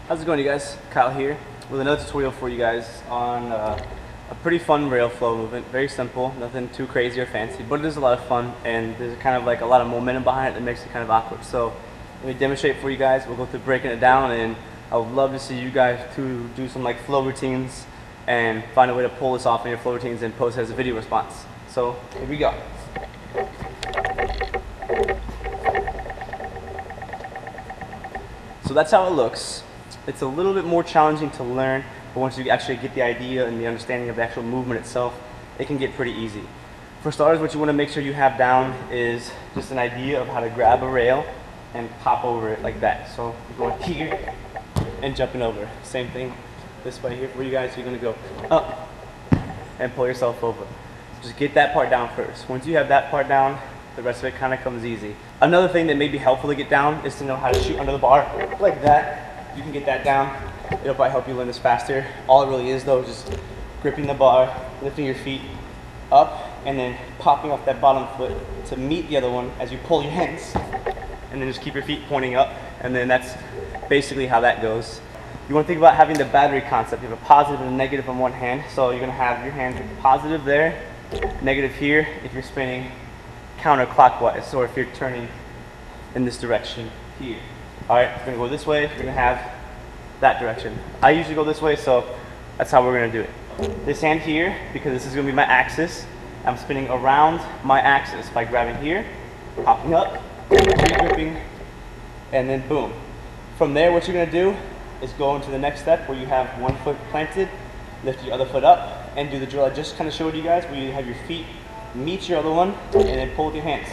How's it going, you guys? Kyle here with another tutorial for you guys on a pretty fun rail flow movement. Very simple, nothing too crazy or fancy, but it is a lot of fun, and there's kind of like a lot of momentum behind it that makes it kind of awkward. So let me demonstrate for you guys. We'll go through breaking it down, and I would love to see you guys to do some like flow routines and find a way to pull this off in your flow routines and post as a video response. So here we go. So that's how it looks. It's a little bit more challenging to learn, but once you actually get the idea and the understanding of the actual movement itself, it can get pretty easy. For starters, what you want to make sure you have down is just an idea of how to grab a rail and pop over it like that. So you're going here and jumping over. Same thing this way here for you guys. You're going to go up and pull yourself over. Just get that part down first. Once you have that part down, the rest of it kind of comes easy. Another thing that may be helpful to get down is to know how to shoot under the bar like that. You can get that down. It'll probably help you learn this faster. All it really is though is just gripping the bar, lifting your feet up, and then popping off that bottom foot to meet the other one as you pull your hands. And then just keep your feet pointing up, and then that's basically how that goes. You want to think about having the battery concept. You have a positive and a negative on one hand, so you're going to have your hand positive there, negative here if you're spinning counterclockwise, or if you're turning in this direction here. Alright, we're going to go this way, we're going to have that direction. I usually go this way, so that's how we're going to do it. This hand here, because this is going to be my axis, I'm spinning around my axis by grabbing here, popping up, gripping, and then boom. From there, what you're going to do is go into the next step where you have one foot planted, lift your other foot up, and do the drill I just kind of showed you guys, where you have your feet meet your other one, and then pull with your hands.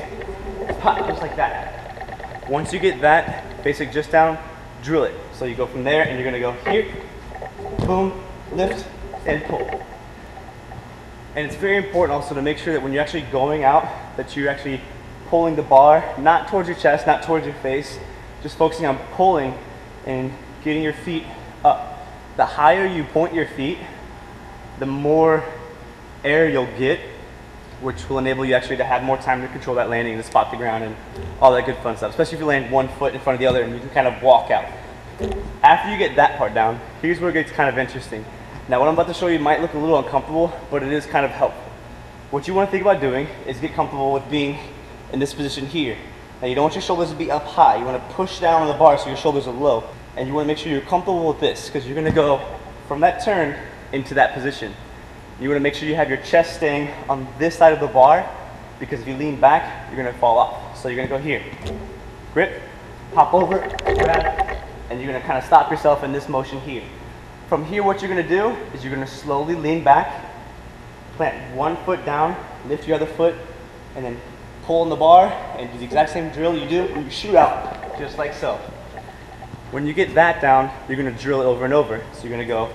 Pop, just like that. Once you get that basic just down, drill it. So you go from there, and you're gonna go here, boom, lift, and pull. And it's very important also to make sure that when you're actually going out, that you're actually pulling the bar, not towards your chest, not towards your face, just focusing on pulling and getting your feet up. The higher you point your feet, the more air you'll get, which will enable you actually to have more time to control that landing and to spot the ground and all that good fun stuff, especially if you land one foot in front of the other and you can kind of walk out. After you get that part down, here's where it gets kind of interesting. Now what I'm about to show you might look a little uncomfortable, but it is kind of helpful. What you want to think about doing is get comfortable with being in this position here. Now you don't want your shoulders to be up high. You want to push down on the bar so your shoulders are low. And you want to make sure you're comfortable with this, because you're going to go from that turn into that position. You want to make sure you have your chest staying on this side of the bar, because if you lean back, you're going to fall off. So you're going to go here, grip, hop over, grab, and you're going to kind of stop yourself in this motion here. From here, what you're going to do is you're going to slowly lean back, plant one foot down, lift your other foot, and then pull on the bar and do the exact same drill you do when you shoot out, just like so. When you get that down, you're going to drill it over and over. So you're going to go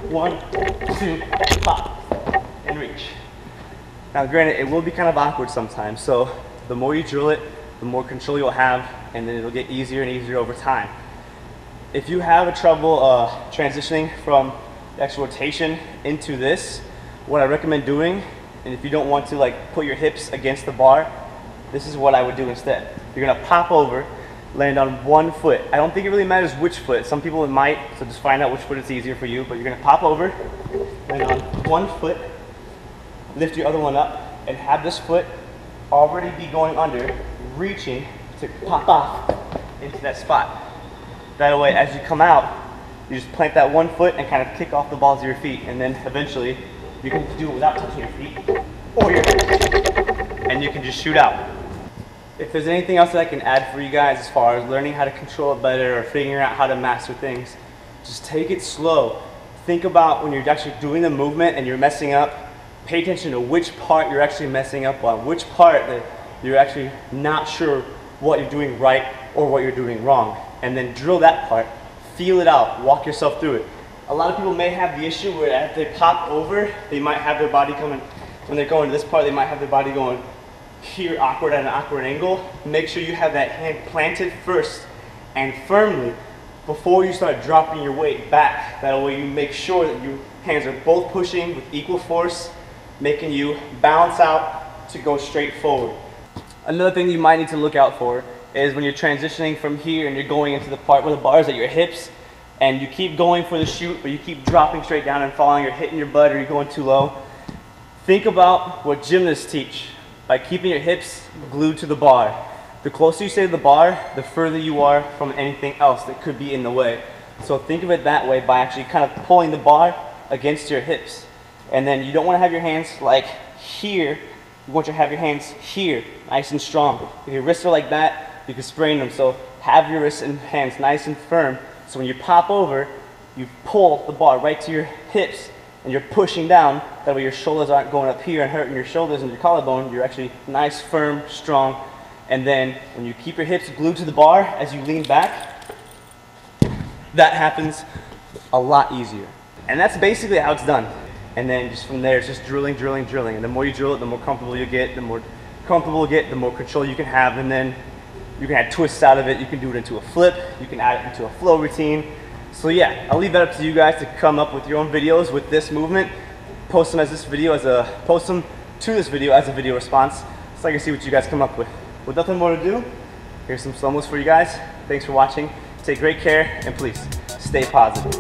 1, 2, pop, and reach. Now granted, it will be kind of awkward sometimes, so the more you drill it, the more control you'll have, and then it'll get easier and easier over time. If you have a trouble transitioning from the actual rotation into this, what I recommend doing, and if you don't want to like put your hips against the bar, this is what I would do instead. You're going to pop over, land on one foot. I don't think it really matters which foot. Some people it might, so just find out which foot is easier for you. But you're going to pop over, land on one foot, lift your other one up, and have this foot already be going under, reaching to pop off into that spot. That way, as you come out, you just plant that one foot and kind of kick off the balls of your feet, and then eventually you can do it without touching your feet or your hands, and you can just shoot out. If there's anything else that I can add for you guys as far as learning how to control it better or figuring out how to master things, just take it slow. Think about when you're actually doing the movement and you're messing up, pay attention to which part you're actually messing up on, which part that you're actually not sure what you're doing right or what you're doing wrong. And then drill that part, feel it out, walk yourself through it. A lot of people may have the issue where as they pop over, they might have their body coming, when they're going to this part, they might have their body going here awkward at an awkward angle. Make sure you have that hand planted first and firmly before you start dropping your weight back. That way you make sure that your hands are both pushing with equal force, making you balance out to go straight forward. Another thing you might need to look out for is when you're transitioning from here and you're going into the part where the bar is at your hips, and you keep going for the shoot, but you keep dropping straight down and falling, or hitting your butt, or you're going too low, think about what gymnasts teach by keeping your hips glued to the bar. The closer you stay to the bar, the further you are from anything else that could be in the way. So think of it that way, by actually kind of pulling the bar against your hips. And then you don't want to have your hands like here, you want to have your hands here, nice and strong. If your wrists are like that, you can sprain them. So have your wrists and hands nice and firm, so when you pop over, you pull the bar right to your hips, and you're pushing down. That way your shoulders aren't going up here and hurting your shoulders and your collarbone. You're actually nice, firm, strong. And then when you keep your hips glued to the bar as you lean back, that happens a lot easier. And that's basically how it's done. And then just from there, it's just drilling, drilling, drilling. And the more you drill it, the more comfortable you get. The more comfortable you get, the more control you can have. And then you can add twists out of it. You can do it into a flip. You can add it into a flow routine. So yeah, I'll leave that up to you guys to come up with your own videos with this movement. Post them to this video as a video response, so I can see what you guys come up with. With nothing more to do, here's some slow-mos for you guys. Thanks for watching. Take great care, and please stay positive.